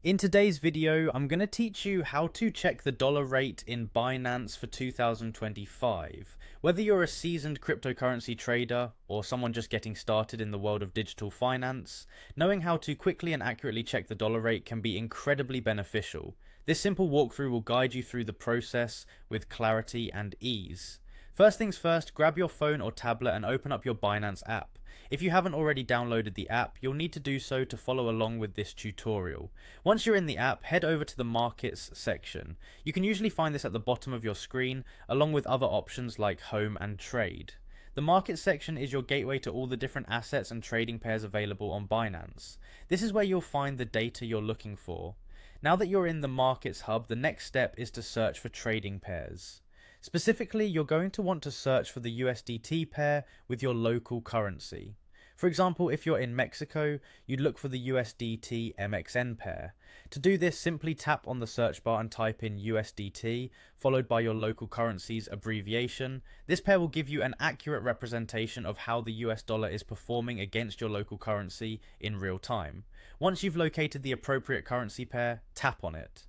In today's video, I'm going to teach you how to check the dollar rate in Binance for 2025. Whether you're a seasoned cryptocurrency trader or someone just getting started in the world of digital finance, knowing how to quickly and accurately check the dollar rate can be incredibly beneficial. This simple walkthrough will guide you through the process with clarity and ease. First things first, grab your phone or tablet and open up your Binance app. If you haven't already downloaded the app, you'll need to do so to follow along with this tutorial. Once you're in the app, head over to the Markets section. You can usually find this at the bottom of your screen, along with other options like Home and Trade. The Markets section is your gateway to all the different assets and trading pairs available on Binance. This is where you'll find the data you're looking for. Now that you're in the Markets hub, the next step is to search for trading pairs. Specifically, you're going to want to search for the USDT pair with your local currency. For example, if you're in Mexico, you'd look for the USDT MXN pair. To do this, simply tap on the search bar and type in USDT, followed by your local currency's abbreviation. This pair will give you an accurate representation of how the US dollar is performing against your local currency in real time. Once you've located the appropriate currency pair, tap on it.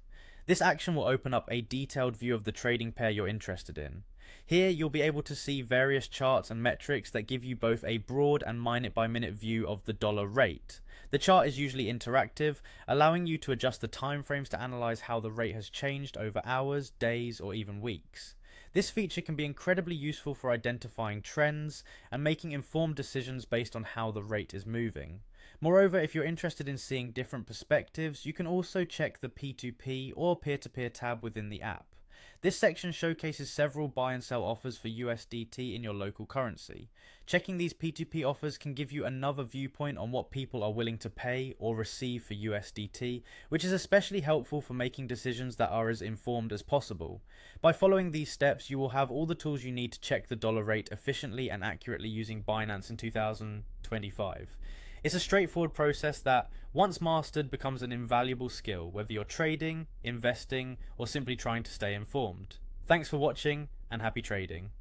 This action will open up a detailed view of the trading pair you're interested in. Here you'll be able to see various charts and metrics that give you both a broad and minute by minute view of the dollar rate. The chart is usually interactive, allowing you to adjust the timeframes to analyze how the rate has changed over hours, days, or even weeks. This feature can be incredibly useful for identifying trends and making informed decisions based on how the rate is moving. Moreover, if you're interested in seeing different perspectives, you can also check the P2P or peer-to-peer tab within the app. This section showcases several buy and sell offers for USDT in your local currency. Checking these P2P offers can give you another viewpoint on what people are willing to pay or receive for USDT, which is especially helpful for making decisions that are as informed as possible. By following these steps, you will have all the tools you need to check the dollar rate efficiently and accurately using Binance in 2025. It's a straightforward process that, once mastered, becomes an invaluable skill, whether you're trading, investing, or simply trying to stay informed. Thanks for watching, and happy trading.